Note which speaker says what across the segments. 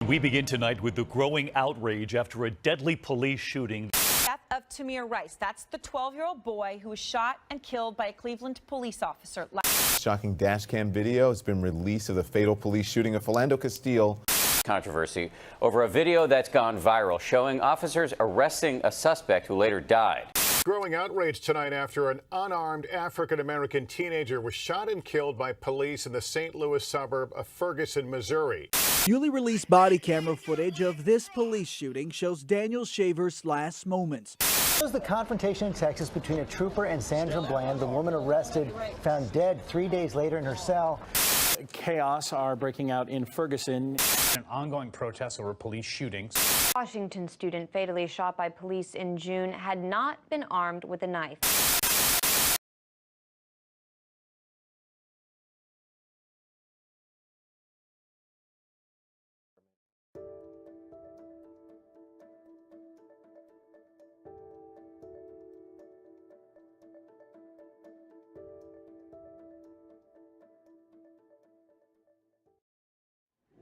Speaker 1: We begin tonight with the growing outrage after a deadly police shooting.
Speaker 2: Death of Tamir Rice. That's the 12-year-old boy who was shot and killed by a Cleveland police officer.
Speaker 3: Shocking dash cam video has been released of the fatal police shooting of Philando Castile.
Speaker 4: Controversy over a video that's gone viral showing officers arresting a suspect who later died.
Speaker 5: Growing outrage tonight after an unarmed African-American teenager was shot and killed by police in the St. Louis suburb of Ferguson, Missouri.
Speaker 6: Newly released body camera footage of this police shooting shows Daniel Shaver's last moments.
Speaker 7: It was the confrontation in Texas between a trooper and Sandra Bland, the woman arrested, found dead 3 days later in her cell.
Speaker 8: Chaos are breaking out in Ferguson.
Speaker 9: An ongoing protest over police shootings.
Speaker 10: Washington student fatally shot by police in June had not been armed with a knife.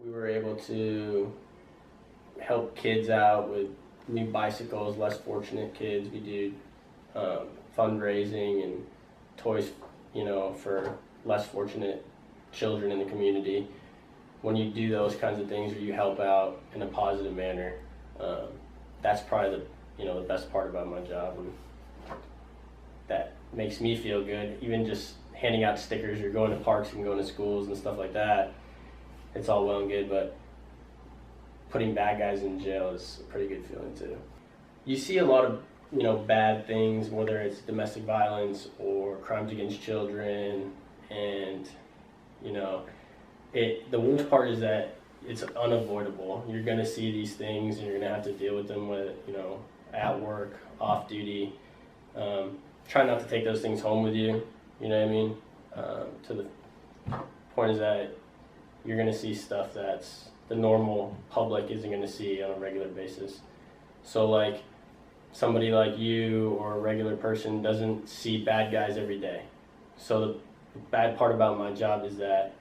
Speaker 11: We were able to help kids out with new bicycles, less fortunate kids. We do fundraising and toys, for less fortunate children in the community. When you do those kinds of things or you help out in a positive manner, that's probably the best part about my job, and that makes me feel good. Even just handing out stickers or going to parks and going to schools and stuff like that, it's all well and good, but putting bad guys in jail is a pretty good feeling too. You see a lot of bad things, whether it's domestic violence or crimes against children, and the worst part is that it's unavoidable. You're going to see these things and you're going to have to deal with them at work, off duty. Try not to take those things home with you, you know what I mean? To the point is that you're going to see stuff that's the normal public isn't going to see on a regular basis. So like somebody like you or a regular person doesn't see bad guys every day. So the bad part about my job is that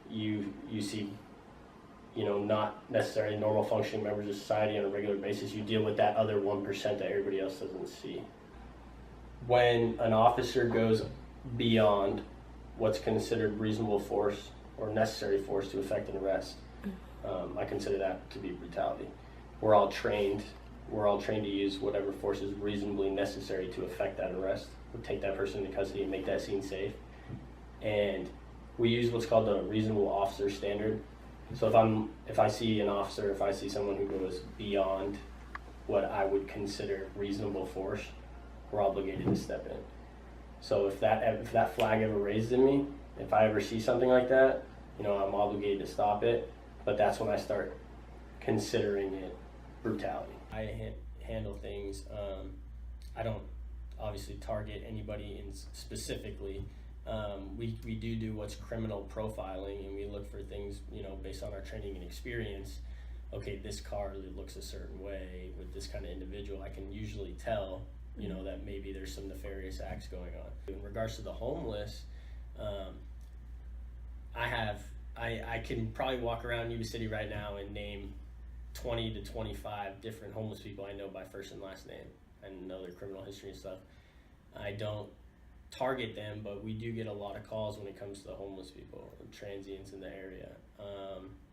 Speaker 11: you see not necessarily normal functioning members of society on a regular basis. You deal with that other 1% that everybody else doesn't see. When an officer goes beyond what's considered reasonable force or necessary force to effect an arrest, I consider that to be brutality. We're all trained to use whatever force is reasonably necessary to effect that arrest, or take that person into custody and make that scene safe. And we use what's called the reasonable officer standard. So if I see an officer, if I see someone who goes beyond what I would consider reasonable force, we're obligated to step in. So if that flag ever raised in me, if I ever see something like that, I'm obligated to stop it. But that's when I start considering it brutality. I handle things. I don't obviously target anybody specifically. We do what's criminal profiling, and we look for things, based on our training and experience. Okay, this car looks a certain way with this kind of individual. I can usually tell, that maybe there's some nefarious acts going on. In regards to the homeless, I can probably walk around Yuba City right now and name 20 to 25 different homeless people I know by first and last name and know their criminal history and stuff. I don't target them, but we do get a lot of calls when it comes to the homeless people and transients in the area.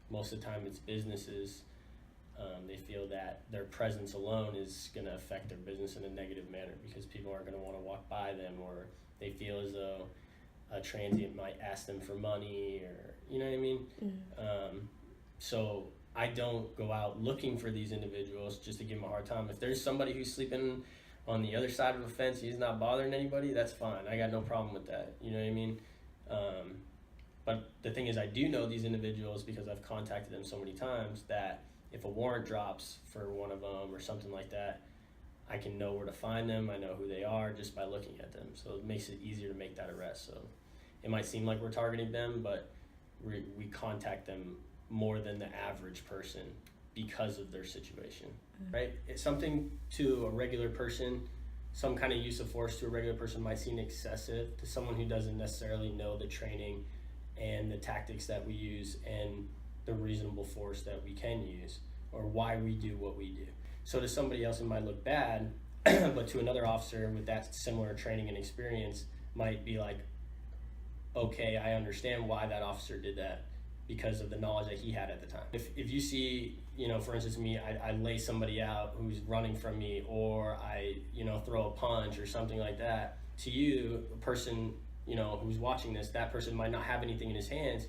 Speaker 11: Most of the time it's businesses. They feel that their presence alone is going to affect their business in a negative manner because people aren't going to want to walk by them, or they feel as though a transient might ask them for money, or you know what I mean? So I don't go out looking for these individuals just to give them a hard time. If there's somebody who's sleeping on the other side of a fence, he's not bothering anybody, that's fine. I got no problem with that, you know what I mean? But the thing is, I do know these individuals because I've contacted them so many times that if a warrant drops for one of them or something like that, I can know where to find them. I know who they are just by looking at them. So it makes it easier to make that arrest. So it might seem like we're targeting them, but we contact them more than the average person because of their situation, right? It's something to a regular person, some kind of use of force to a regular person might seem excessive to someone who doesn't necessarily know the training and the tactics that we use and the reasonable force that we can use or why we do what we do. So to somebody else it might look bad, but to another officer with that similar training and experience might be like, okay, I understand why that officer did that because of the knowledge that he had at the time. If you see, you know, for instance, me, I lay somebody out who's running from me, or I, you know, throw a punch or something like that, to you, a person, you know, who's watching this, that person might not have anything in his hands,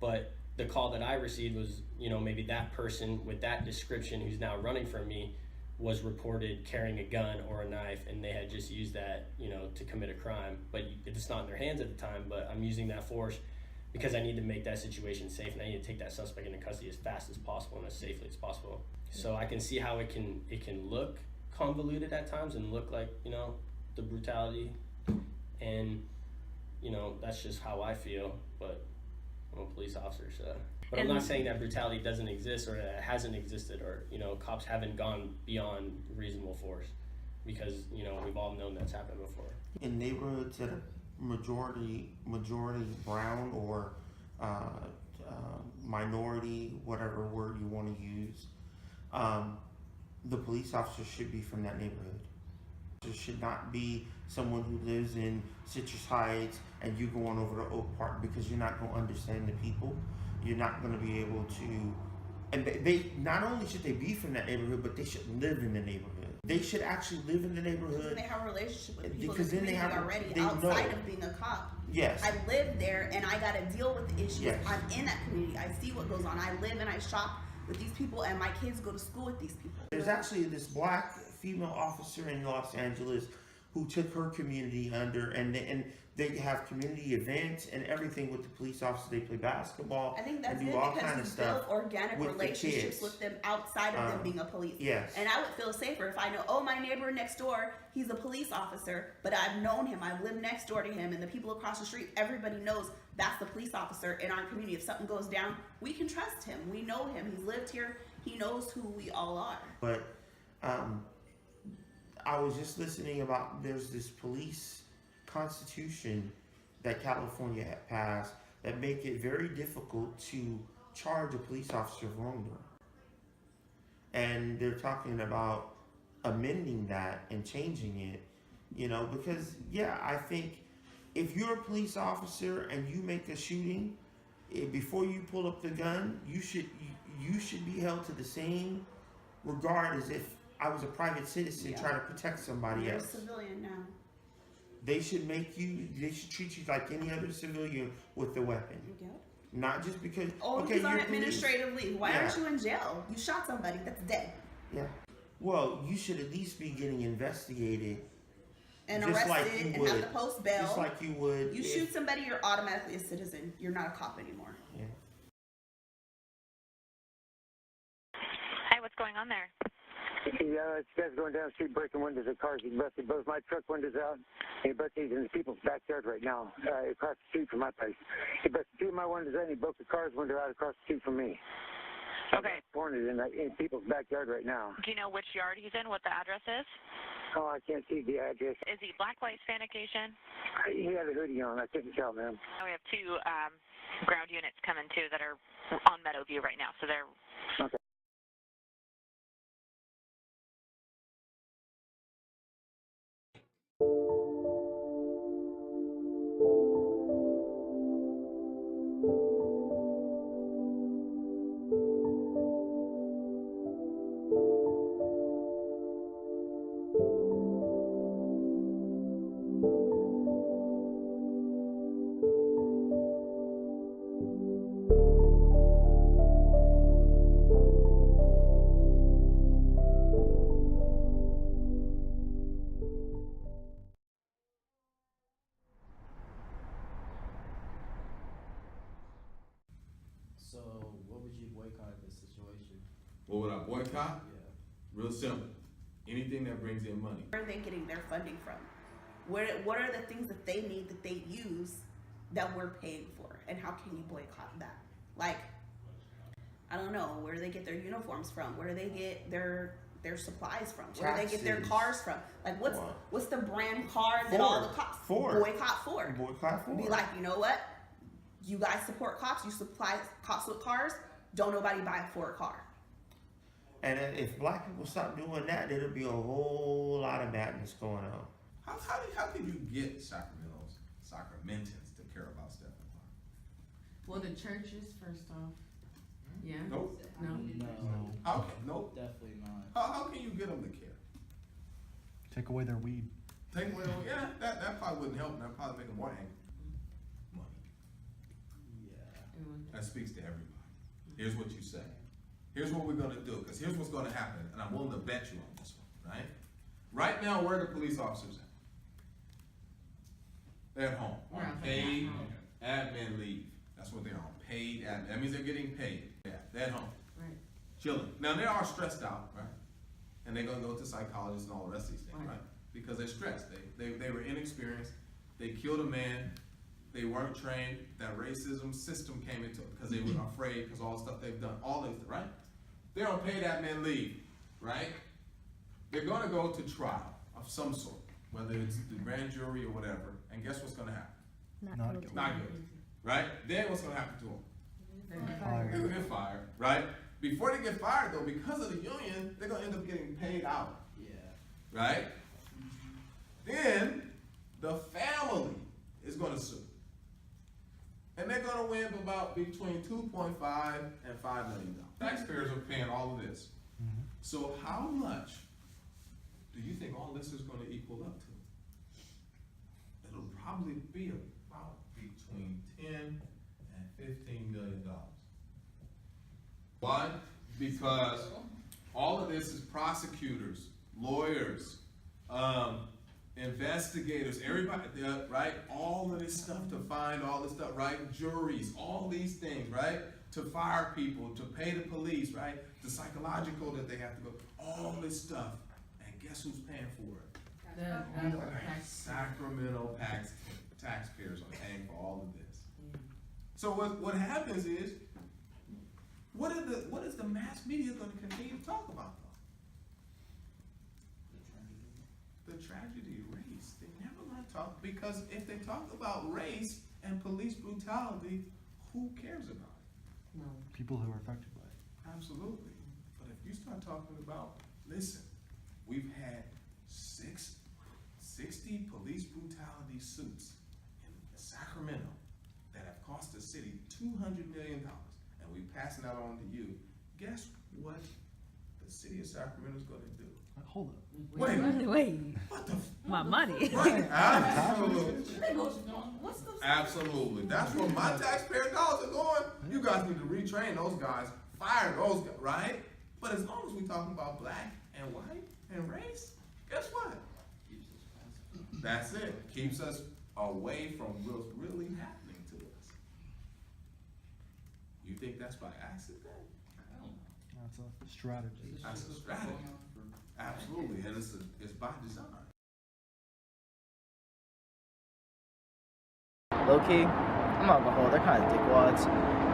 Speaker 11: but the call that I received was, you know, maybe that person with that description who's now running from me was reported carrying a gun or a knife, and they had just used that, you know, to commit a crime. But it's not in their hands at the time, but I'm using that force because I need to make that situation safe, and I need to take that suspect into custody as fast as possible and as safely as possible. So I can see how it can look convoluted at times and look like, you know, the brutality, and, you know, that's just how I feel, but I'm a police officer, so. But I'm not saying that brutality doesn't exist or that it hasn't existed, or, you know, cops haven't gone beyond reasonable force, because, you know, we've all known that's happened before.
Speaker 12: In neighborhoods that are majority brown or minority, whatever word you want to use, the police officer should be from that neighborhood. It should not be someone who lives in Citrus Heights and you going over to Oak Park, because you're not going to understand the people. You're not going to be able to, and they not only should they be from that neighborhood, but they should live in the neighborhood. They should actually live in the neighborhood.
Speaker 13: Because they have a relationship with people
Speaker 12: because
Speaker 13: in the
Speaker 12: then
Speaker 13: community already, outside of being a cop.
Speaker 12: Yes.
Speaker 13: I live there and I got to deal with the issues.
Speaker 12: Yes.
Speaker 13: I'm in that community. I see what goes on. I live and I shop with these people, and my kids go to school with these people.
Speaker 12: There's actually this black female officer in Los Angeles who took her community under, and they have community events and everything with the police officers. They play basketball.
Speaker 13: I think that's
Speaker 12: and do
Speaker 13: good
Speaker 12: all
Speaker 13: because
Speaker 12: kind
Speaker 13: you
Speaker 12: of stuff
Speaker 13: build organic
Speaker 12: with
Speaker 13: relationships with them outside of them being a police.
Speaker 12: Yes.
Speaker 13: And I would feel safer if I know, oh, my neighbor next door, he's a police officer, but I've known him, I've lived next door to him, and the people across the street, everybody knows that's the police officer in our community. If something goes down, we can trust him. We know him. He's lived here. He knows who we all are.
Speaker 12: But I was just listening about, there's this police constitution that California had passed that make it very difficult to charge a police officer of wrongdoing. And they're talking about amending that and changing it, you know, because, yeah, I think if you're a police officer and you make a shooting, before you pull up the gun, you should be held to the same regard as if I was a private citizen trying to protect somebody
Speaker 13: You're
Speaker 12: else.
Speaker 13: a civilian now.
Speaker 12: They should treat you like any other civilian with a weapon.
Speaker 13: Yep.
Speaker 12: Not just because,
Speaker 13: okay, he's on administrative leave. Why aren't you in jail? You shot somebody that's dead.
Speaker 12: Yeah. Well, you should at least be getting investigated.
Speaker 13: And
Speaker 12: just
Speaker 13: arrested
Speaker 12: like you
Speaker 13: and
Speaker 12: would,
Speaker 13: have to post bail.
Speaker 12: Just like you would.
Speaker 13: You shoot somebody, you're automatically a citizen. You're not a cop anymore.
Speaker 12: Yeah.
Speaker 14: Hi, what's going on there?
Speaker 15: Yeah, it's guys going down the street breaking windows of cars. He busted both my truck windows out. He busted in the people's backyard right now, across the street from my place. He busted two of my windows out, and he broke the car's window out across the street from me.
Speaker 14: Okay.
Speaker 15: Pointed in people's backyard right now.
Speaker 14: Do you know which yard he's in, what the address is?
Speaker 15: Oh, I can't see the address.
Speaker 14: Is he black, white, Hispanic, Asian?
Speaker 15: He had a hoodie on. I couldn't tell, ma'am.
Speaker 14: We have two ground units coming, too, that are on Meadowview right now, so they're...
Speaker 15: Okay.
Speaker 16: So, what would you boycott in this situation?
Speaker 17: What would I boycott?
Speaker 16: Yeah.
Speaker 17: Real simple. Anything that brings in money.
Speaker 13: Where are they getting their funding from? What are the things that they need that they use that we're paying for? And how can you boycott that? Like, I don't know, where do they get their uniforms from? Where do they get their supplies from? Where do they get their cars from? Like, what's the brand car that all the cops boycott Ford?
Speaker 12: Boycott Ford.
Speaker 13: Be like, you know what? You guys support cops. You supply cops with cars. don't nobody buy for a car.
Speaker 12: And if black people stop doing that, there'll be a whole lot of madness going on.
Speaker 17: How can you get Sacramentans to care about Stephen Clark?
Speaker 18: Well, the churches, first off. Yeah.
Speaker 17: Nope.
Speaker 18: No.
Speaker 17: Nope.
Speaker 16: Definitely not.
Speaker 17: How can you get them to care?
Speaker 8: Take away their weed.
Speaker 17: Take away yeah, that probably wouldn't help. That probably make them more angry. Money.
Speaker 16: Yeah.
Speaker 17: That speaks to everybody. Here's what you say. Here's what we're gonna do, because here's what's gonna happen, and I'm willing to bet you on this one, right? Right now, where are the police officers at? They're at home. On paid admin leave. That's what they're on. Paid admin. That means they're getting paid. Yeah, they're at home.
Speaker 18: Right.
Speaker 17: Chilling. Now they are stressed out, right? And they're gonna go to psychologists and all the rest of these things, right? Because they're stressed. They were inexperienced. They killed a man. They weren't trained. That racism system came into it because they were afraid because all the stuff they've done, all this, right? They're on paid admin leave, right? They're gonna go to trial of some sort, whether it's the grand jury or whatever, and guess what's gonna happen?
Speaker 8: Not guilty.
Speaker 17: Not guilty, right? Then what's gonna happen to them? They're gonna get fired, right? Before they get fired though, because of the union, they're gonna end up getting paid out.
Speaker 16: Yeah.
Speaker 17: Right? Then the family is gonna sue. And they're gonna win about between $2.5 and $5 million. Taxpayers are paying all of this. So how much do you think all this is gonna equal up to? It'll probably be about between 10 and $15 million. Why? Because all of this is prosecutors, lawyers, investigators, everybody, right? All of this stuff to find all this stuff, right? Juries, all these things, right? To fire people, to pay the police, right? The psychological that they have to go, all this stuff. And guess who's paying for it? Sacramento taxpayers are paying for all of this. So what happens is, what is the mass media going to continue to talk about though? The tragedy of race. They never going to talk, because if they talk about race and police brutality, who cares about it?
Speaker 18: No.
Speaker 8: People who are affected by it.
Speaker 17: Absolutely. But if you start talking about, listen, we've had 60 police brutality suits in Sacramento that have cost the city $200 million, and we're passing that on to you. Guess what the city of Sacramento is going to do?
Speaker 8: Hold up.
Speaker 18: Wait.
Speaker 17: What the?
Speaker 18: My money.
Speaker 17: Right. Absolutely. Absolutely. That's where my taxpayer dollars are going. You guys need to retrain those guys, fire those guys, right? But as long as we're talking about black and white and race, guess what? That's it. Keeps us away from what's really happening to us. You think that's by accident?
Speaker 8: That's a strategy.
Speaker 17: That's a strategy. Absolutely, and it's by design.
Speaker 19: Low-key, I'm not gonna hold, they're kind of dickwads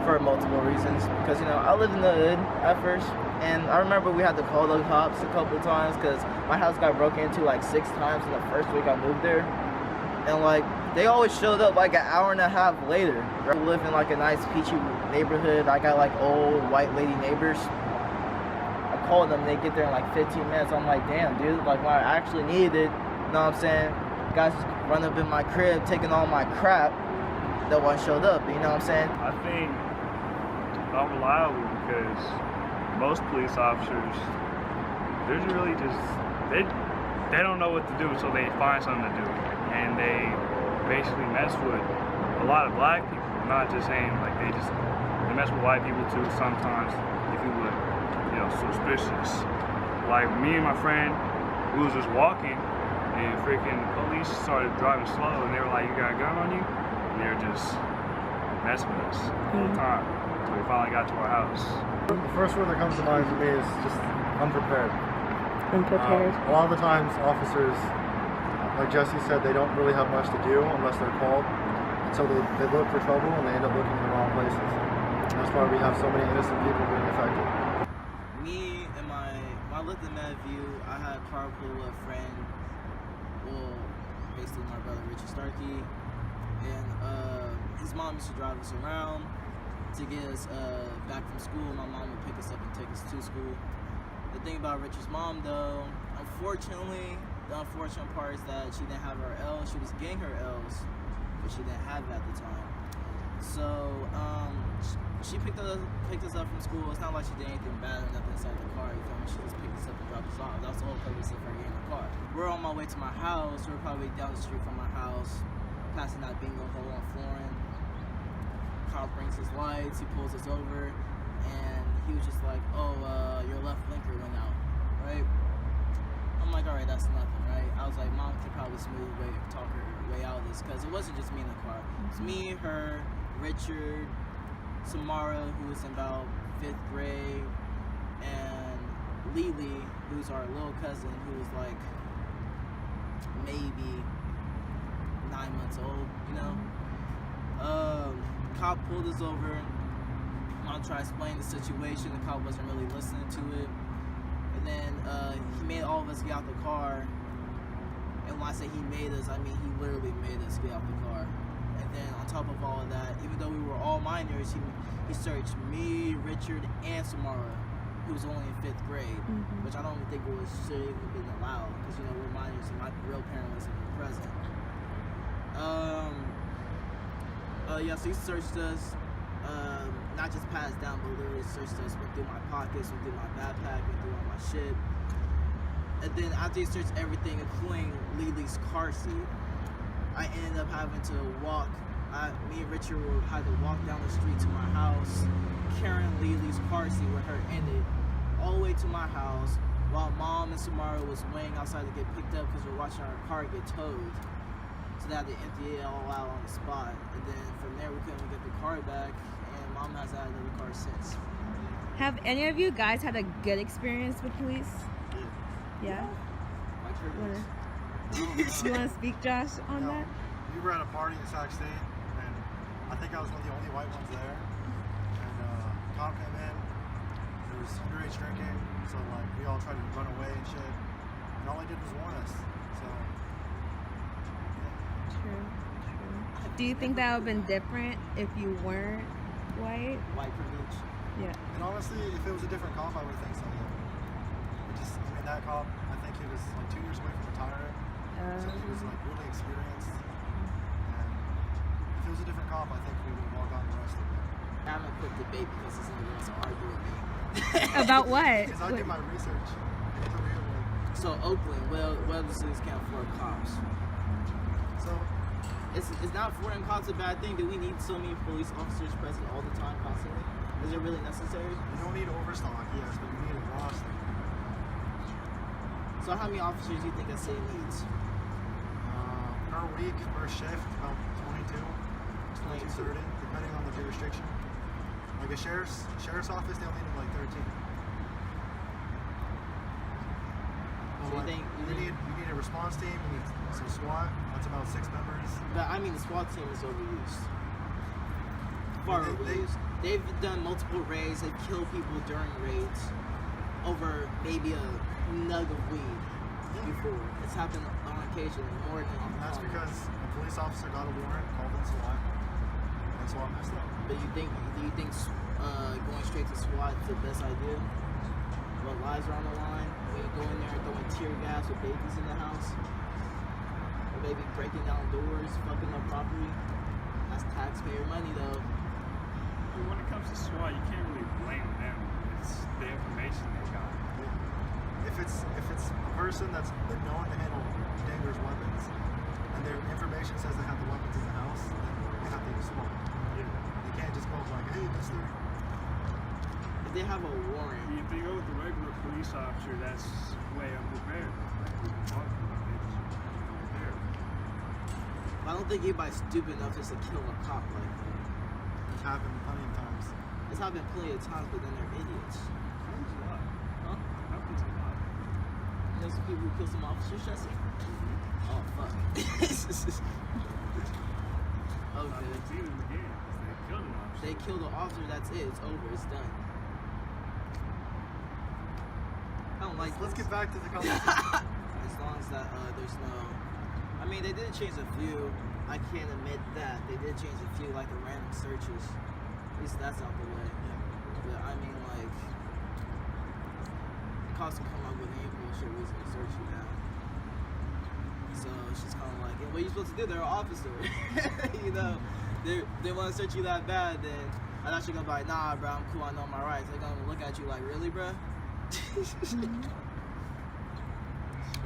Speaker 19: for multiple reasons. Because, you know, I lived in the hood at first, and I remember we had to call the cops a couple times because my house got broken into like 6 times in the first week I moved there. And like, they always showed up like an hour and a half later. I live in like a nice peachy neighborhood. I got like old white lady neighbors. I called them, they get there in like 15 minutes. I'm like, damn, dude, like when I actually needed it, you know what I'm saying? Guys just run up in my crib, taking all my crap. No one showed up, you know what I'm saying?
Speaker 20: I think unreliable because most police officers, they're really just, they don't know what to do, so they find something to do. And they basically mess with a lot of black people, not just saying like they mess with white people too sometimes, if you would, you know, suspicious. Like me and my friend, we was just walking and freaking police started driving slow and they were like, you got a gun on you? And they were just messing with us the whole time until we finally got to our house.
Speaker 21: The first word that comes to mind for me is just unprepared.
Speaker 22: Unprepared.
Speaker 21: A lot of the times officers, like Jesse said, they don't really have much to do unless they're called. And so they look for trouble and they end up looking in the wrong places. That's why we have so many innocent people being affected.
Speaker 19: Me and when I lived in Madview, I had carpool with a friend, well, basically my brother Richard Starkey, and his mom used to drive us around. to get us back from school. My mom would pick us up and take us to school. The thing about Richard's mom, though, unfortunately, the unfortunate part is that she didn't have her L's. She was getting her L's, but she didn't have it at the time. So she picked us up from school. It's not like she did anything bad or nothing inside the car. You feel me? She just picked us up and dropped us off. That was the whole purpose of her getting in the car. We're on my way to my house. We're probably down the street from my house, passing that bingo hole on Florin. Kyle brings his lights. He pulls us over, and he was just like, "Oh, your left blinker went out, right?" I'm like, "All right, that's nothing, right?" I was like, "Mom could probably talk her way out of this," because it wasn't just me in the car. It's me, her, Richard, Samara, who was in about 5th grade, and Lily, who's our little cousin, who was like maybe 9 months old, you know? Cop pulled us over. Mom tried to explain the situation. The cop wasn't really listening to it. And then he made all of us get out the car. And when I say he made us, I mean he literally made us get out the car. And then on top of all of that, even though we were all minors, he searched me, Richard, and Samara, who was only in 5th grade, which I don't even think should have even been allowed, because, you know, we're minors and my real parent wasn't even present. Yeah, so he searched us, not just passed down, but literally searched us, went through my pockets, went through my backpack, went through all my shit. And then after he searched everything, including Lily's car seat, I ended up having to walk. Me and Richard had to walk down the street to my house, carrying Lily's car seat with her in it, all the way to my house, while Mom and Samara was waiting outside to get picked up because we're watching our car get towed. So they had to empty it all out on the spot. And then from there, we couldn't get the car back, and Mom has had another car since.
Speaker 1: Have any of you guys had a good experience with police? Yeah? You want to speak, Josh, on that?
Speaker 21: We were at a party in Sac State, and I think I was one of the only white ones there. And cop came in. There was underage drinking, so like we all tried to run away and shit. And all he did was warn us. So.
Speaker 1: True. Do you think that would have been different if you weren't white?
Speaker 19: White privilege.
Speaker 1: Yeah.
Speaker 21: And honestly, if it was a different cop, I would think so. I mean, that cop, I think he was like 2 years away from retiring. So he was like really experienced. And if it was a different cop, I think we would have all gotten arrested.
Speaker 19: I'm a quick debate because this nigga wants to argue with me.
Speaker 1: About what?
Speaker 21: Because I did my research.
Speaker 19: So Oakland, what other cities can't afford cops? So it's not affording cops a bad thing. Do we need so many police officers present all the time, constantly? Is it really necessary?
Speaker 21: You don't need overstock, yes, but you need a roster.
Speaker 19: So how many officers do you think a city needs?
Speaker 21: Per week, per shift, about 22, 30, depending on the jurisdiction. Like a sheriff's office, they'll need like 13.
Speaker 19: So you think
Speaker 21: you need a response team, you need some SWAT, that's about 6 members.
Speaker 19: But I mean the SWAT team is overused. Far overused. They've done multiple raids, they've killed people during raids over maybe a nug of weed before. It's happened on occasion more than often.
Speaker 21: That's because a police officer got a warrant, called in SWAT, and SWAT messed up.
Speaker 19: But do you think going straight to SWAT is the best idea? When lives are on the line, when you go in there throwing tear gas with babies in the house, or maybe breaking down doors, fucking up property. That's taxpayer money though.
Speaker 20: When it comes to SWAT, you can't really blame them. It's the information they got.
Speaker 21: If it's a person that's been known to handle dangerous weapons, and their information says they have the weapons in the house, then they have to use SWAT. Yeah. They can't just go like, hey, mister.
Speaker 19: If they have a warrant.
Speaker 20: If they go with the regular police officer, that's way unprepared. Like we've been talking about, they just unprepared.
Speaker 19: I don't think anybody's stupid enough just to kill a cop like that.
Speaker 21: It's happened plenty of times.
Speaker 19: It's happened plenty of times, but then they're idiots.
Speaker 20: Happens a lot.
Speaker 19: Huh?
Speaker 20: Happens a lot.
Speaker 19: You know some people who kill some officers, Jesse? Oh, fuck. Okay. They killed the officer, that's it. It's over. It's done. I don't like
Speaker 21: Let's get back to the conversation.
Speaker 19: As long as that there's no... I mean, they did change a few. I can't admit that. They did change a few, like the random searches. At least that's out the way. But I mean, like, cops can come up with any bullshit reason to search you now. So it's just kind of like, what are you supposed to do? They're an officer. You know, they want to search you that bad, then I thought you're gonna be like, nah, bro, I'm cool, I know my rights. They're gonna look at you like, really, bro?
Speaker 20: Especially if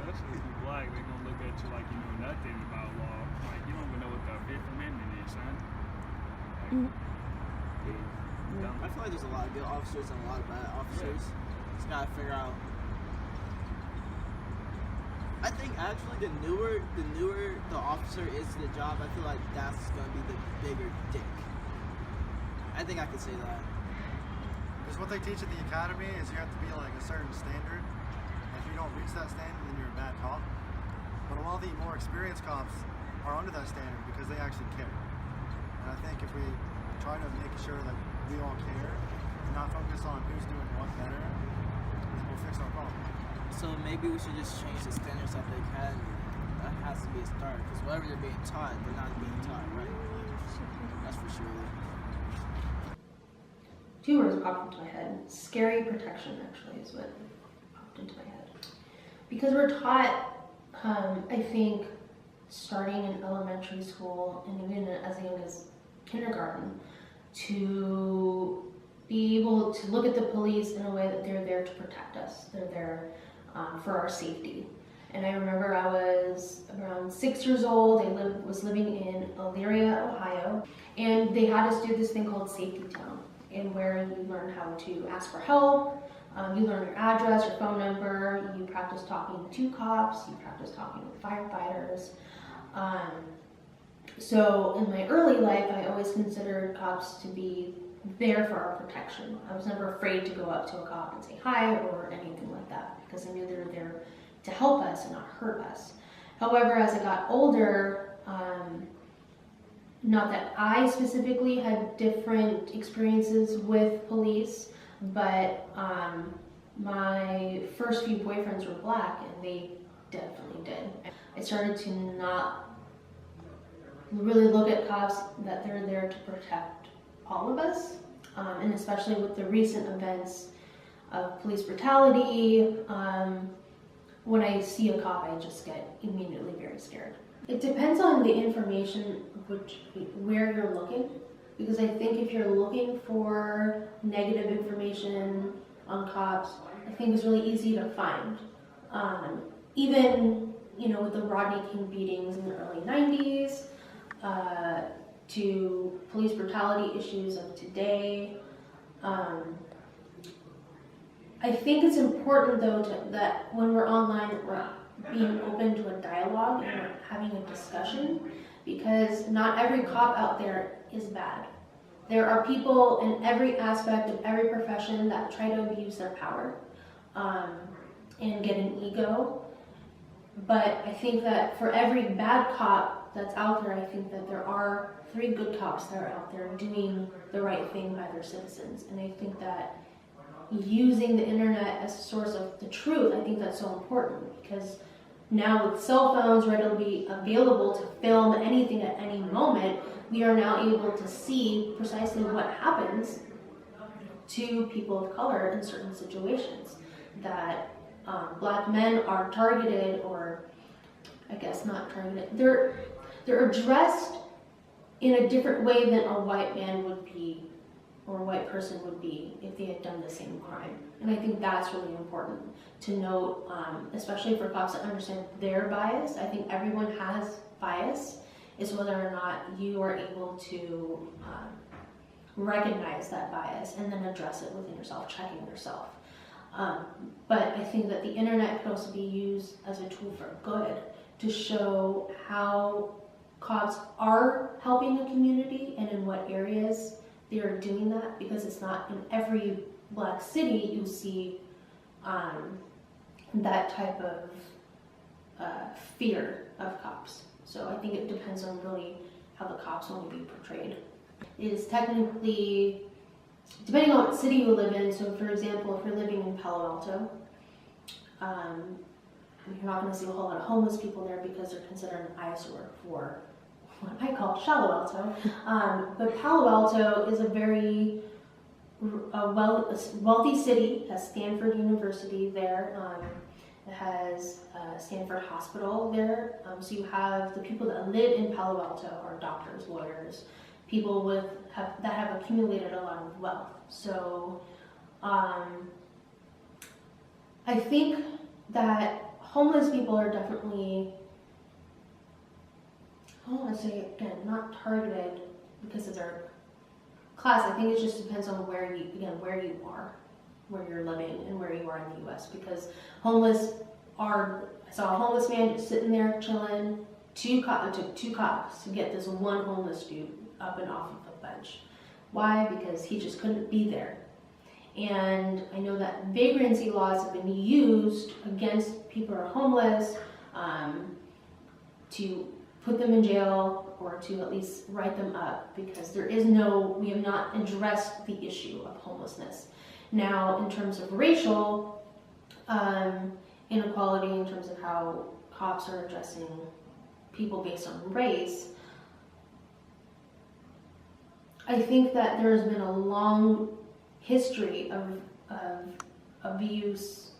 Speaker 20: you're black, they're gonna look at you like you know nothing about law. Like, you don't even know what the Fifth Amendment is, son. Like,
Speaker 19: I feel like there's a lot of good officers and a lot of bad officers. Just gotta figure out. I think actually the newer the officer is to the job, I feel like that's gonna be the bigger dick. I think I could say that.
Speaker 21: Because what they teach at the academy is you have to be like a certain standard. And if you don't reach that standard, then you're a bad cop. But a lot of the more experienced cops are under that standard because they actually care. And I think if we try to make sure that we all care and not focus on who's doing what better, then we'll fix our problem.
Speaker 19: So maybe we should just change the standards at the academy. That has to be a start, because whatever they're being taught, they're not being taught right. That's for sure.
Speaker 2: Two words popped into my head. Scary protection, actually, is what popped into my head. Because we're taught, I think, starting in elementary school and even as young as kindergarten, to be able to look at the police in a way that they're there to protect us. They're there for our safety. And I remember I was around 6 years old. I was living in Elyria, Ohio, and they had us do this thing called Safety Town, and where you learn how to ask for help, you learn your address, your phone number, you practice talking to cops, you practice talking with firefighters. So in my early life, I always considered cops to be there for our protection. I was never afraid to go up to a cop and say hi or anything like that, because I knew they were there to help us and not hurt us. However, as I got older, not that I specifically had different experiences with police, but my first few boyfriends were black, and they definitely did. I started to not really look at cops that they're there to protect all of us, and especially with the recent events of police brutality, when I see a cop, I just get immediately very scared. It depends on the information where you're looking, because I think if you're looking for negative information on cops, I think it's really easy to find. Even, with the Rodney King beatings in the early 90s, to police brutality issues of today. I think it's important, though, that when we're online, we're being open to a dialogue and we're having a discussion, because not every cop out there is bad. There are people in every aspect of every profession that try to abuse their power and get an ego. But I think that for every bad cop that's out there, I think that there are 3 good cops that are out there doing the right thing by their citizens. And I think that using the internet as a source of the truth, I think that's so important, because now with cell phones readily available to film anything at any moment, we are now able to see precisely what happens to people of color in certain situations. That black men are targeted, or I guess not targeted, they're addressed in a different way than a white man would be, or a white person would be, if they had done the same crime. And I think that's really important to note, especially for cops that understand their bias. I think everyone has bias. It's whether or not you are able to recognize that bias and then address it within yourself, checking yourself. But I think that the internet could also be used as a tool for good, to show how cops are helping the community and in what areas they are doing that, because it's not in every black city you see that type of fear of cops. So I think it depends on really how the cops want to be portrayed. It is technically, depending on what city you live in, so for example, if you're living in Palo Alto, you're not going to see a whole lot of homeless people there, because they're considered an eyesore for what I call Shallow Alto. But Palo Alto is a very wealthy city. It has Stanford University there. It has Stanford Hospital there. So you have the people that live in Palo Alto are doctors, lawyers, people that have accumulated a lot of wealth. So I think that homeless people are definitely, I don't want to say again, not targeted because of their class. I think it just depends on where you are, where you're living, and where you are in the U.S. Because I saw a homeless man just sitting there chilling. It took two cops to get this one homeless dude up and off of the bench. Why? Because he just couldn't be there. And I know that vagrancy laws have been used against people who are homeless to put them in jail or to at least write them up, because we have not addressed the issue of homelessness. Now, in terms of racial inequality, in terms of how cops are addressing people based on race, I think that there's been a long history of abuse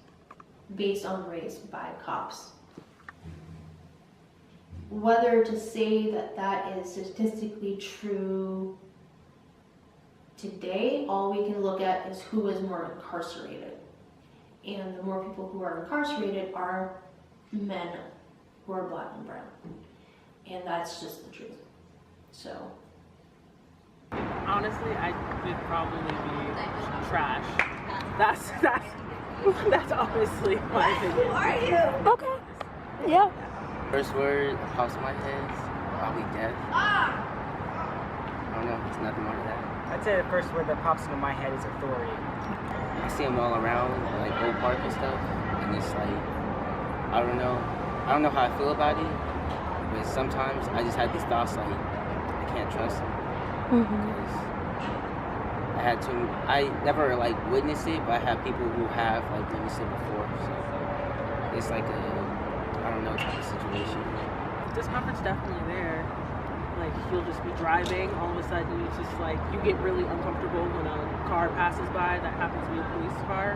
Speaker 2: based on race by cops. Whether to say that that is statistically true today, all we can look at is who is more incarcerated. And the more people who are incarcerated are men who are black and brown. And that's just the truth. So.
Speaker 3: Honestly, I would probably be trash. That's honestly my opinion.
Speaker 22: Who are you?
Speaker 3: Okay. Yeah.
Speaker 22: First word that pops in my head is probably death. I don't know, there's nothing more to that.
Speaker 23: I'd say the first word that pops into my head is authority.
Speaker 22: I see them all around, like Old Park and stuff, and it's like, I don't know how I feel about it, but sometimes I just have these thoughts like, I can't trust them. Because I never like witnessed it, but I have people who have like witnessed it before, so it's like I don't know type of situation.
Speaker 3: Discomfort's definitely there. Like, you'll just be driving, all of a sudden it's just like, you get really uncomfortable when a car passes by that happens to be a police car.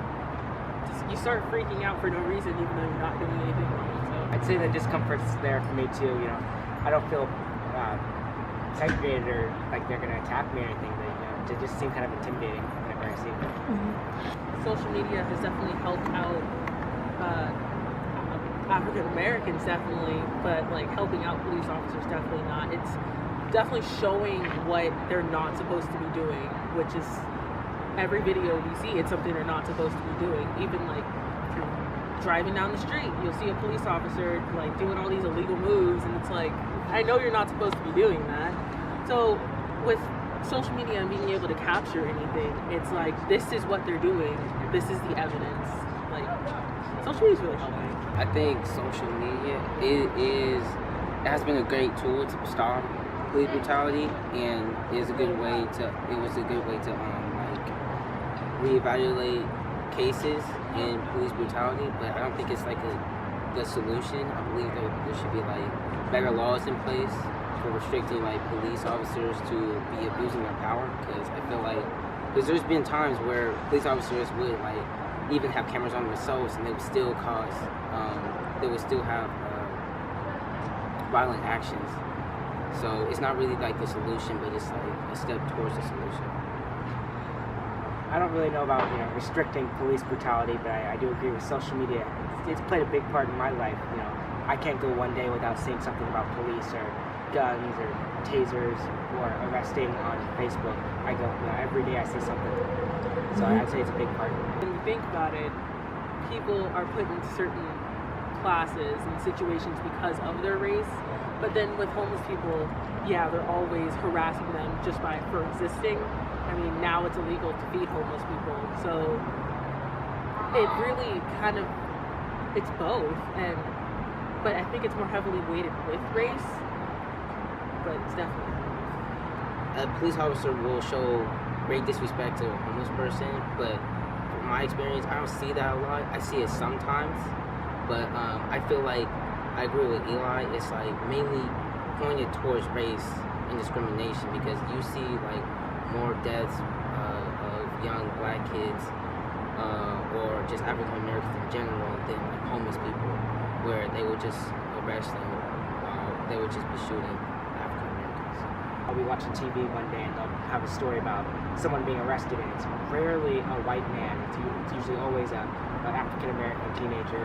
Speaker 3: You start freaking out for no reason, even though you're not doing anything wrong. So
Speaker 23: I'd say the discomfort's there for me too. I don't feel segregated or like they're gonna attack me or anything, but they just seem kind of intimidating whenever I see them.
Speaker 3: Social media has definitely helped out African Americans, definitely, but like helping out police officers, definitely not. It's definitely showing what they're not supposed to be doing, which is every video we see, it's something they're not supposed to be doing. Even like if you're driving down the street, you'll see a police officer like doing all these illegal moves, and it's like, I know you're not supposed to be doing that. So with social media and being able to capture anything, it's like, this is what they're doing, this is the evidence. Like, social media is really helping.
Speaker 22: I think social media it has been a great tool to stop police brutality, and it was a good way to like reevaluate cases in police brutality. But I don't think it's like the solution. I believe there should be like better laws in place for restricting like police officers to be abusing their power, because I feel like there's been times where police officers would like even have cameras on themselves, and they would still have violent actions. So it's not really like the solution, but it's like a step towards the solution.
Speaker 23: I don't really know about restricting police brutality, but I do agree with social media. It's played a big part in my life. I can't go one day without seeing something about police or guns or tasers or arresting on Facebook. I go every day I see something. So I'd say it's a big part.
Speaker 3: When you think about it, people are put into certain classes and situations because of their race. But then with homeless people, yeah, they're always harassing them just for existing. I mean, now it's illegal to feed homeless people. So it really kind of, it's both. But I think it's more heavily weighted with race. But it's definitely both.
Speaker 22: A police officer will show great disrespect to a homeless person, but from my experience, I don't see that a lot. I see it sometimes, but I feel like I agree with Eli. It's like mainly pointed towards race and discrimination, because you see like more deaths of young black kids or just African Americans in general than like homeless people, where they would just arrest them while they would just be shooting African Americans.
Speaker 23: I'll be watching TV one day and they'll have a story about someone being arrested, and it's rarely a white man. It's usually always an African American teenager,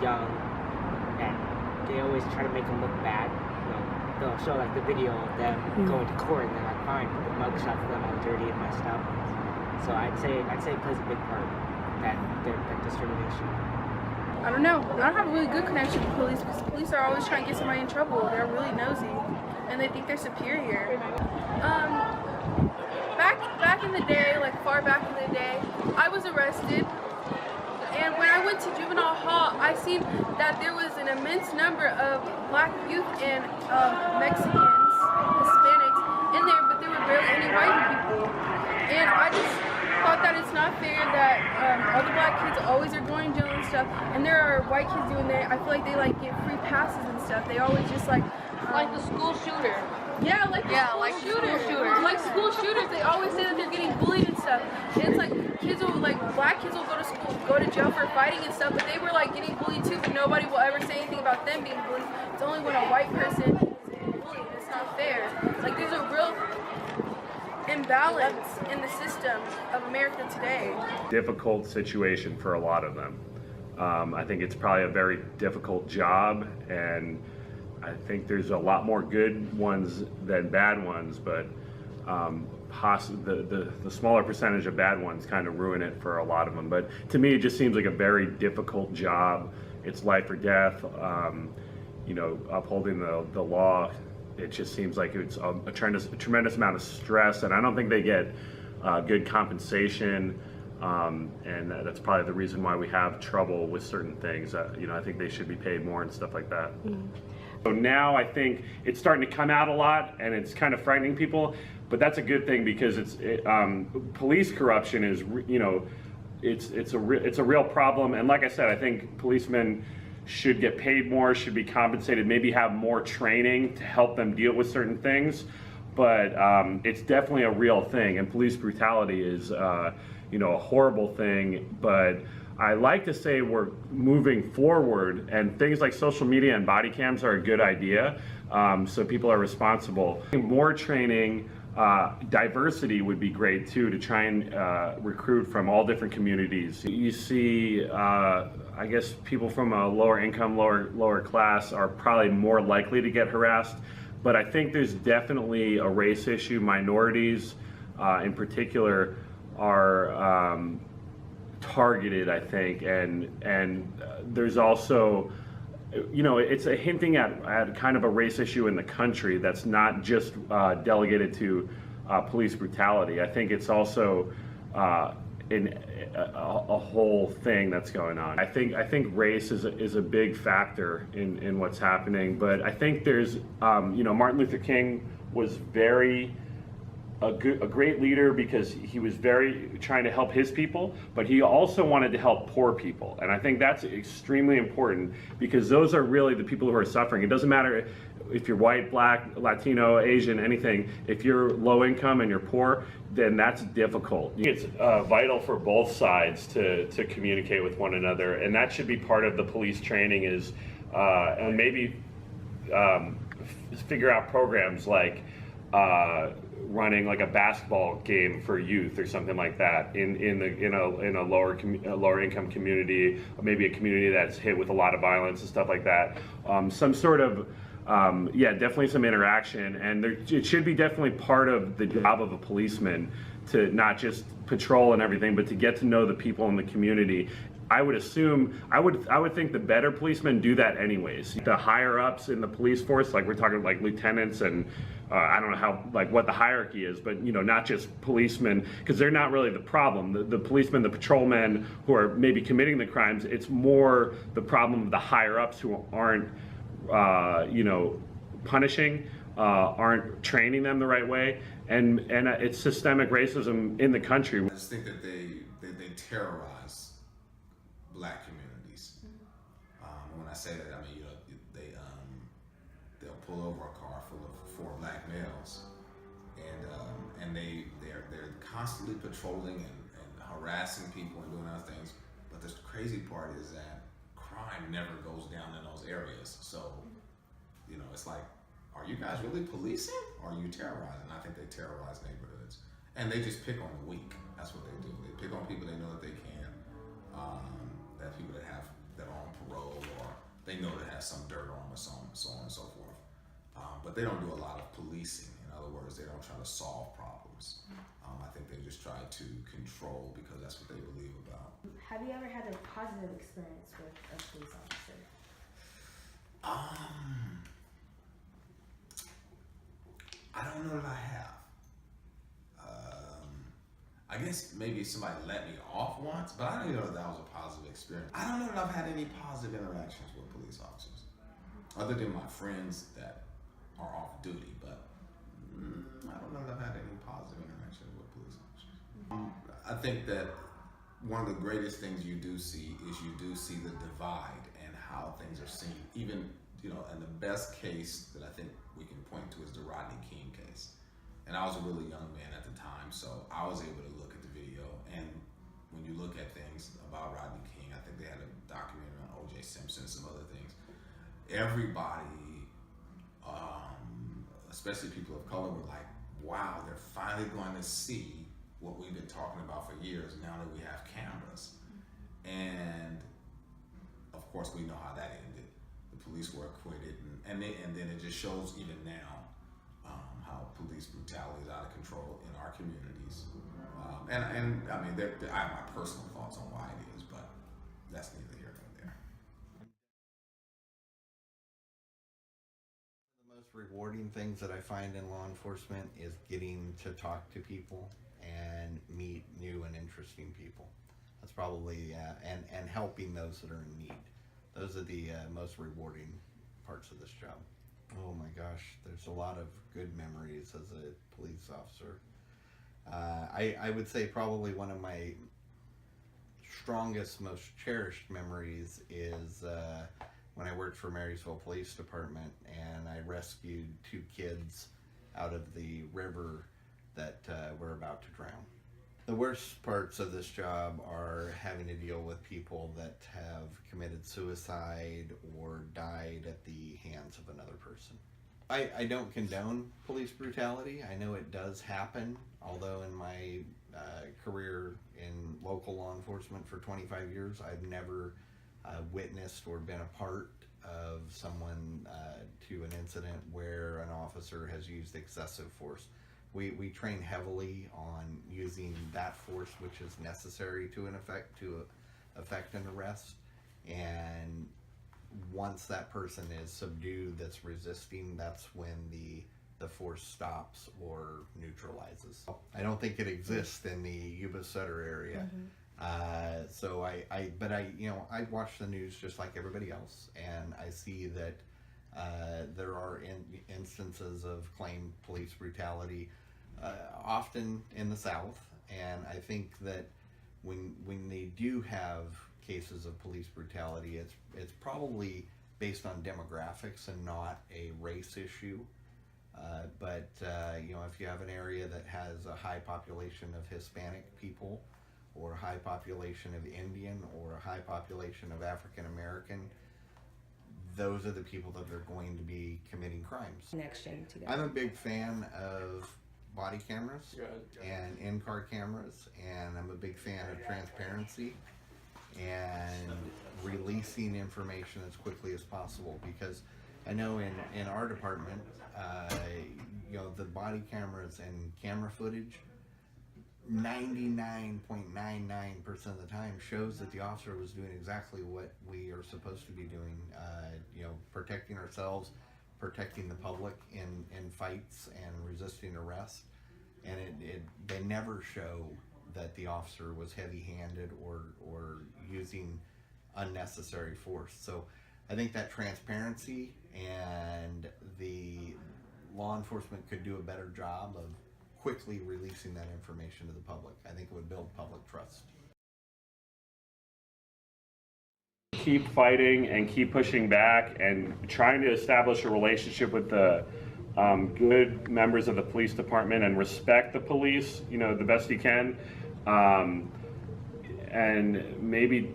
Speaker 23: young, and they always try to make them look bad. You know, they'll show like the video of them going to court, and they're like, fine, put the mugshots of them all dirty and messed up. So I'd say it plays a big part that discrimination.
Speaker 4: I don't know. I don't have a really good connection with police because police are always trying to get somebody in trouble. They're really nosy, and they think they're superior. Back in the day, like far back in the day, I was arrested. And when I went to juvenile hall, I seen that there was an immense number of black youth and Mexicans, Hispanics in there, but there were barely any white people. And I just thought that it's not fair that all the black kids always are going to jail and stuff, and there are white kids doing that. I feel like they like get free passes and stuff. They always just like the school shooter. Yeah, like school shooters. Like school shooters, they always say that they're getting bullied and stuff. And it's like black kids will go to school, go to jail for fighting and stuff, but they were like getting bullied too, but nobody will ever say anything about them being bullied. It's only when a white person is bullied. It's not fair. Like there's a real imbalance in the system of America today.
Speaker 5: Difficult situation for a lot of them. I think it's probably a very difficult job, and I think there's a lot more good ones than bad ones, but the smaller percentage of bad ones kind of ruin it for a lot of them. But to me, it just seems like a very difficult job. It's life or death. You know, upholding the law. It just seems like it's a tremendous amount of stress, and I don't think they get good compensation. And that's probably the reason why we have trouble with certain things. You know, I think they should be paid more and stuff like that. So now I think it's starting to come out a lot, and it's kind of frightening people. But that's a good thing, because police corruption is, you know, it's a real problem. And like I said, I think policemen should get paid more, should be compensated, maybe have more training to help them deal with certain things. But it's definitely a real thing, and police brutality is, you know, a horrible thing. But I like to say we're moving forward, and things like social media and body cams are a good idea, so people are responsible. More training, diversity would be great too, to try and recruit from all different communities. You see, I guess people from a lower income, lower class are probably more likely to get harassed, but I think there's definitely a race issue. Minorities in particular are targeted, I think, and there's also, you know, it's a hinting at kind of a race issue in the country that's not just delegated to police brutality. I think it's also in a whole thing that's going on. I think race is a big factor in what's happening, but I think there's, you know, Martin Luther King was a great leader because he was very trying to help his people, but he also wanted to help poor people. And I think that's extremely important, because those are really the people who are suffering. It doesn't matter if you're white, black, Latino, Asian, anything. If you're low income and you're poor, then that's difficult. It's vital for both sides to communicate with one another, and that should be part of the police training, is and maybe figure out programs like running like a basketball game for youth or something like that in a lower income community, or maybe a community that's hit with a lot of violence and stuff like that. Some sort of yeah, definitely some interaction, and it should be definitely part of the job of a policeman to not just patrol and everything, but to get to know the people in the community. I would assume, I would think the better policemen do that anyways. The higher ups in the police force, like we're talking like lieutenants and I don't know how, like what the hierarchy is, but you know, not just policemen, because they're not really the problem. The policemen, the patrolmen who are maybe committing the crimes, it's more the problem of the higher ups who aren't, you know, punishing, aren't training them the right way, and it's systemic racism in the country.
Speaker 17: I just think that they terrorize Black communities. And when I say that, I mean, you know, they'll pull over a car full of 4 black males, and they're constantly patrolling and harassing people and doing other things. But the crazy part is that crime never goes down in those areas. So, you know, it's like, are you guys really policing, or are you terrorizing? I think they terrorize neighborhoods, and they just pick on the weak. That's what they do. They pick on people they know that they can. That people that are on parole, or they know that have some dirt on them, or so on and so forth. But they don't do a lot of policing. In other words, they don't try to solve problems. I think they just try to control, because that's what they believe about.
Speaker 2: Have you ever had a positive experience with a police officer?
Speaker 17: I don't know that I have. I guess maybe somebody let me off once, but I don't even know if that was a positive experience. I don't know that I've had any positive interactions with police officers, other than my friends that are off duty, but I don't know that I've had any positive interactions with police officers. I think that one of the greatest things you do see is the divide and how things are seen. Even, you know, and the best case that I think we can point to is the Rodney King case. And I was a really young man at the time, so I was able to look at the video. And when you look at things about Rodney King, I think they had a documentary on O.J. Simpson and some other things. Everybody, especially people of color, were like, wow, they're finally going to see what we've been talking about for years now that we have cameras. And of course, we know how that ended. The police were acquitted, and then it just shows even now how police brutality is out of control in our communities. And I mean, I have my personal thoughts on why it is, but that's neither here nor there.
Speaker 6: The most rewarding things that I find in law enforcement is getting to talk to people and meet new and interesting people. That's probably, and helping those that are in need. Those are the most rewarding parts of this job. Oh my gosh, there's a lot of good memories as a police officer. I would say probably one of my strongest, most cherished memories is when I worked for Marysville Police Department, and I rescued 2 kids out of the river that were about to drown. The worst parts of this job are having to deal with people that have committed suicide or died at the hands of another person. I don't condone police brutality. I know it does happen, although in my career in local law enforcement for 25 years, I've never witnessed or been a part of someone to an incident where an officer has used excessive force. We train heavily on using that force which is necessary to effect an arrest, and once that person is subdued that's resisting, that's when the force stops or neutralizes. I don't think it exists in the Yuba Sutter area. So I watch the news just like everybody else, and I see that there are instances of claimed police brutality, often in the South, and I think that when they do have cases of police brutality, it's probably based on demographics and not a race issue. But if you have an area that has a high population of Hispanic people, or a high population of Indian, or a high population of African American, those are the people that are going to be committing crimes. I'm a big fan of body cameras and in-car cameras, and I'm a big fan of transparency and releasing information as quickly as possible, because I know in our department, the body cameras and camera footage 99.99% of the time shows that the officer was doing exactly what we are supposed to be doing, protecting ourselves, protecting the public in fights and resisting arrest. And they never show that the officer was heavy-handed or using unnecessary force. So I think that transparency and the law enforcement could do a better job of quickly releasing that information to the public. I think it would build public trust.
Speaker 5: keep fighting and keep pushing back and trying to establish a relationship with the good members of the police department and respect the police, you know, the best you can, and maybe,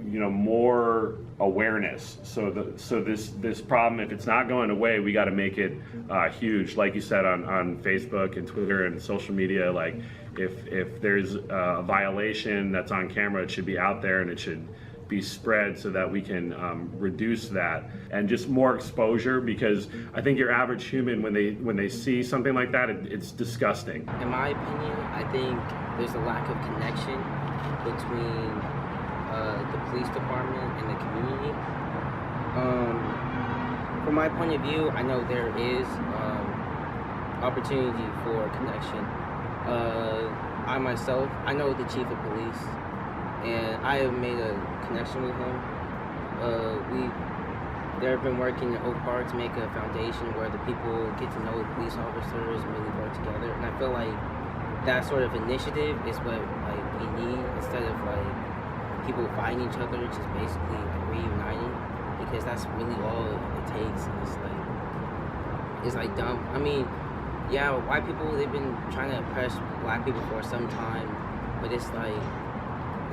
Speaker 5: you know, more awareness. So this problem, if it's not going away, we got to make it huge. Like you said, on Facebook and Twitter and social media, like if there's a violation that's on camera, it should be out there and it should be spread so that we can reduce that, and just more exposure, because I think your average human, when they see something like that, it's disgusting.
Speaker 22: In my opinion, I think there's a lack of connection between the police department and the community. From my point of view, I know there is opportunity for connection. I myself, I know the chief of police, and I have made a connection with him. They've been working in Oak Park to make a foundation where the people get to know the police officers and really work together. And I feel like that sort of initiative is what we need, instead of people fighting each other, just basically reuniting, because that's really all it takes. And it's dumb. I mean, yeah, white people, they've been trying to oppress black people for some time, but it's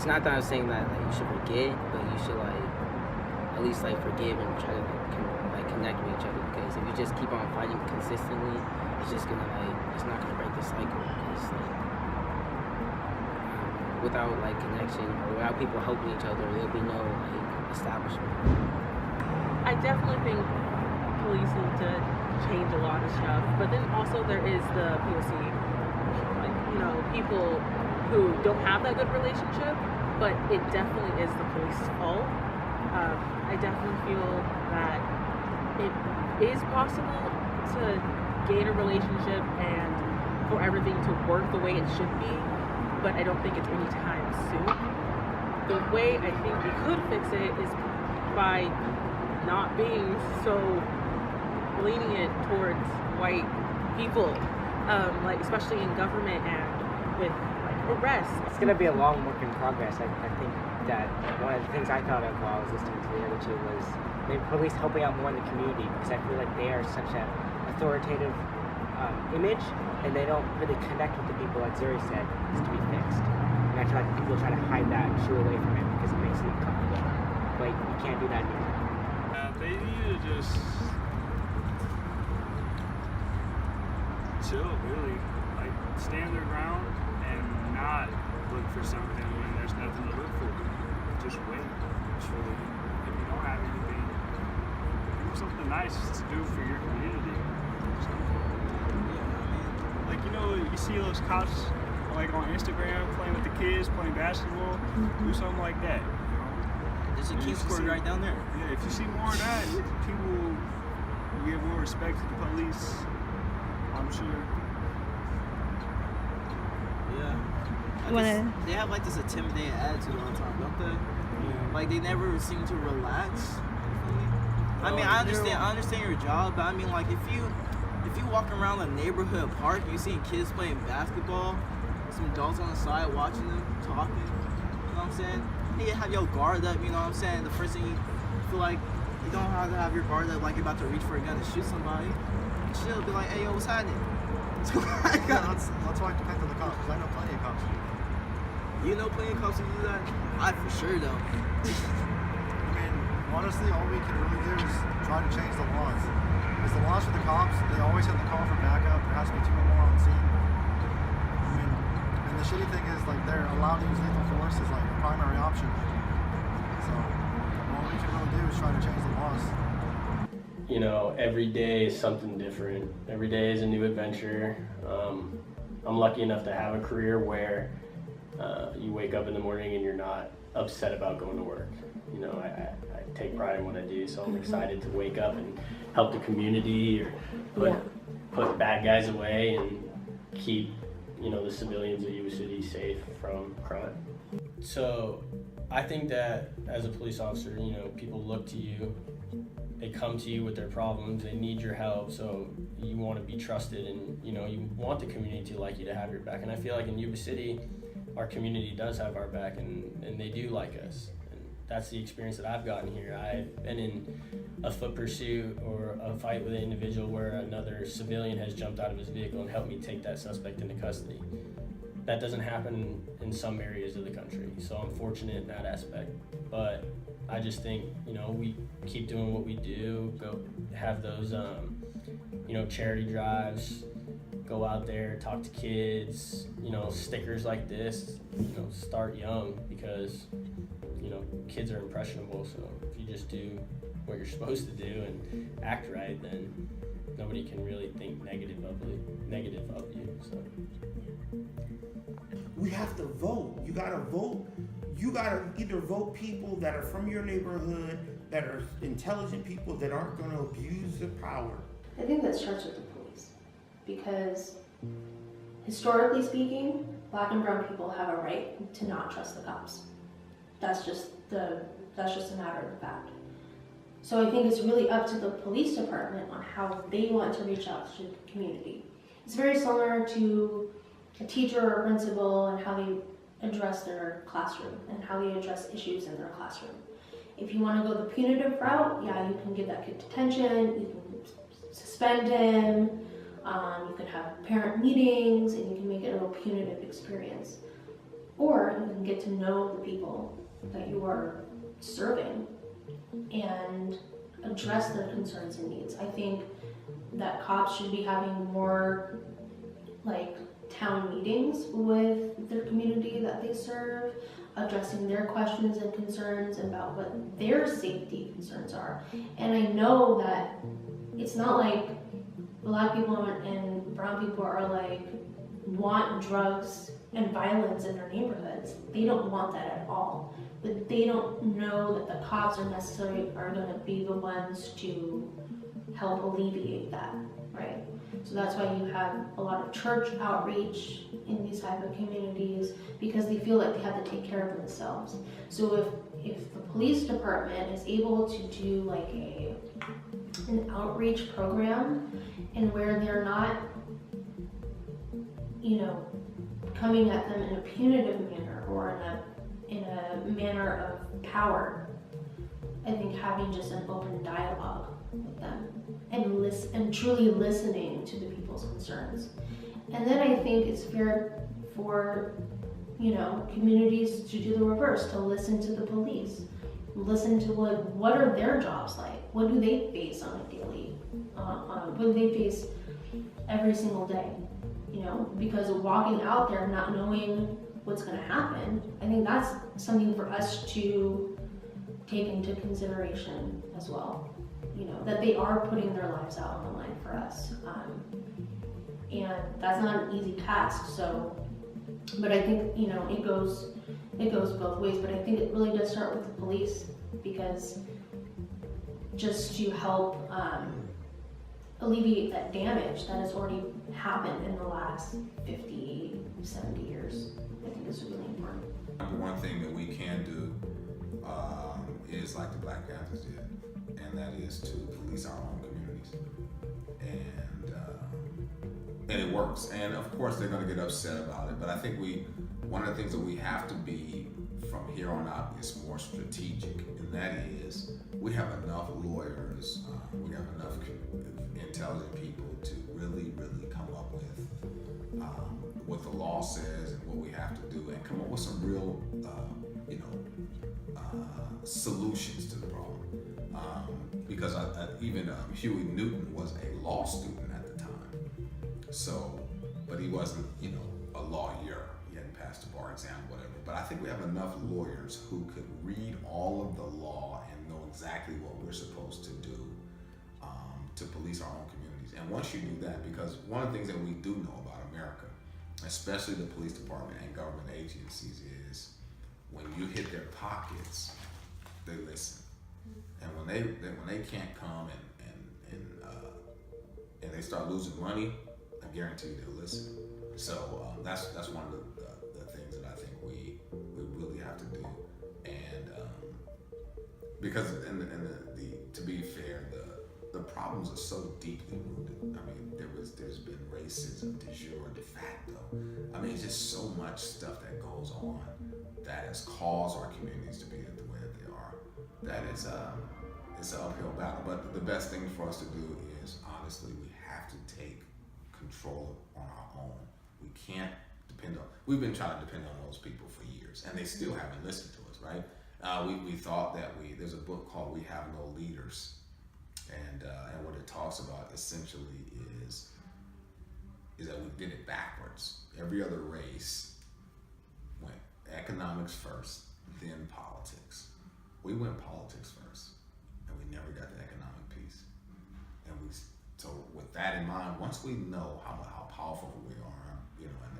Speaker 22: not that I'm saying that you should forget, but you should at least forgive and try to connect with each other, because if you just keep on fighting consistently, it's just gonna it's not gonna break the cycle. It's without connection, or without people helping each other, there'll be no establishment.
Speaker 3: I definitely think police need to change a lot of stuff, but then also there is the POC, people who don't have that good relationship, but it definitely is the police's fault. I definitely feel that it is possible to gain a relationship and for everything to work the way it should be, but I don't think it's anytime soon. The way I think we could fix it is by not being so lenient towards white people, especially in government and with arrests.
Speaker 23: It's going to be a long work in progress. I think that one of the things I thought of while I was listening to the other two was maybe police helping out more in the community, because I feel like they are such an authoritative image, and they don't really connect with the people, like Zuri said, is to be fixed. And I feel like people try to hide that and shoo away from it because it makes them comfortable. But you can't do that anymore.
Speaker 20: They need to just chill, really. Stand their ground and not look for something when there's nothing to look for. Just wait. Truly. If you don't have anything, do something nice to do for your community. You see those cops on Instagram playing with the kids, playing basketball. Do something like that.
Speaker 16: There's a King's Court right down there.
Speaker 20: Yeah, if you see more of that, people will give more respect to the police, I'm sure.
Speaker 16: Yeah. They have this intimidating attitude all the time, don't they? Yeah. They never seem to relax. I mean, I understand your job, but I mean, if you walk around a neighborhood park and you see kids playing basketball, some adults on the side watching them, talking, you know what I'm saying? You have your guard up, you know what I'm saying? The first thing you feel like you don't have to have your guard up you're about to reach for a gun to shoot somebody. Chill, be like, hey, yo, what's happening?
Speaker 21: That's why it depends on the cops, because I know plenty of cops who do that.
Speaker 16: You know plenty of cops who do that? I for sure don't.
Speaker 21: I mean, honestly, all we can really do is try to change the laws. Because the laws for the cops, they always have the call for backup. There has to be 2 or more on scene. I mean, and the shitty thing is, they're allowed to use lethal force as a primary option. So, all we can really do is try to change the laws.
Speaker 11: Every day is something different. Every day is a new adventure. I'm lucky enough to have a career where you wake up in the morning and you're not upset about going to work. I take pride in what I do, so I'm excited to wake up and help the community or put bad guys away and keep the civilians of Yuba City safe from crime. So I think that as a police officer, people look to you, they come to you with their problems, they need your help, so you want to be trusted, and you want the community to like you, to have your back. And I feel like in Yuba City, our community does have our back, and they do like us. that's the experience that I've gotten here. I've been in a foot pursuit or a fight with an individual where another civilian has jumped out of his vehicle and helped me take that suspect into custody. That doesn't happen in some areas of the country, so I'm fortunate in that aspect. But I just think, you know, we keep doing what we do, go have those, you know, charity drives, go out there, talk to kids, you know, stickers like this, you know, start young, because, you know, kids are impressionable, so if you just do what you're supposed to do and act right, then nobody can really think negative of you, so.
Speaker 12: We have to vote. You gotta vote. You gotta either vote people that are from your neighborhood, that are intelligent people that aren't gonna abuse the power.
Speaker 2: I think that starts with the police, because historically speaking, black and brown people have a right to not trust the cops. That's just a matter of fact. So I think it's really up to the police department on how they want to reach out to the community. It's very similar to a teacher or a principal and how they address their classroom and how they address issues in their classroom. If you want to go the punitive route, yeah, you can give that kid detention, you can suspend him, you can have parent meetings, and you can make it a real punitive experience. Or you can get to know the people that you are serving and address their concerns and needs. I think that cops should be having more like town meetings with their community that they serve, addressing their questions and concerns about what their safety concerns are. And I know that it's not like black people and brown people are like want drugs and violence in their neighborhoods. They don't want that at all. But they don't know that the cops are necessarily going to be the ones to help alleviate that, right? So that's why you have a lot of church outreach in these type of communities, because they feel like they have to take care of themselves. So if the police department is able to do like an outreach program, and where they're not, you know, coming at them in a punitive manner or in a manner of power, I think having just an open dialogue with them and truly listening to the people's concerns. And then I think it's fair for, you know, communities to do the reverse, to listen to the police, listen to what are their jobs like, what do they face on a daily, what do they face every single day, you know, because walking out there not knowing what's going to happen, I think that's something for us to take into consideration as well. You know, that they are putting their lives out on the line for us. And that's not an easy task, so, but I think, you know, it goes both ways, but I think it really does start with the police, because just to help alleviate that damage that has already happened in the last 50, 70 years, I think is really important.
Speaker 17: One thing that we can do is like the Black Panthers did, and that is to police our own communities. And it works. And of course they're gonna get upset about it, but I think one of the things that we have to be from here on out is more strategic, and that is we have enough lawyers, we have enough intelligent people to really come up with what the law says and what we have to do, and come up with some real solutions to the problem. Because even Huey Newton was a law student at the time, so, but he wasn't, you know, a lawyer. He hadn't passed a bar exam, whatever. But I think we have enough lawyers who could read all of the law and know exactly what we're supposed to do to police our own communities. And once you do that, because one of the things that we do know about America, especially the police department and government agencies, is when you hit their pockets, they listen. And when they can't come and they start losing money, I guarantee you they'll listen. So that's one of the things that I think we really have to do. And because to be fair, the problems are so deeply rooted. I mean, there's been racism de jure, de facto. I mean, it's just so much stuff that goes on that has caused our communities to be the way that they are. that it's an uphill battle. But the best thing for us to do is, honestly, we have to take control on our own. We can't depend on, we've been trying to depend on those people for years, and they still haven't listened to us, right? We thought that there's a book called We Have No Leaders, and what it talks about essentially is that we did it backwards. Every other race went economics first, then politics. We went politics first, and we never got the economic piece. And so with that in mind, once we know how powerful we are, you know, and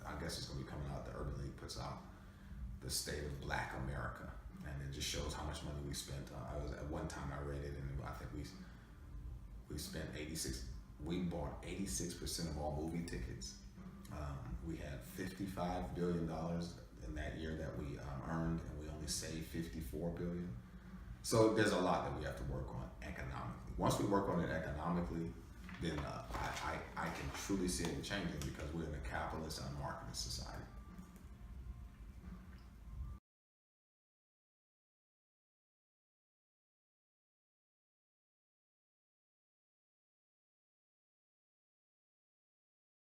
Speaker 17: I guess it's gonna be coming out. The Urban League puts out the State of Black America, and it just shows how much money we spent. At one time I read it, and I think we spent 86. We bought 86% of all movie tickets. We had $55 billion in that year that we earned, and we only saved $54 billion. So there's a lot that we have to work on economically. Once we work on it economically, then I can truly see it changing, because we're in a capitalist and market society.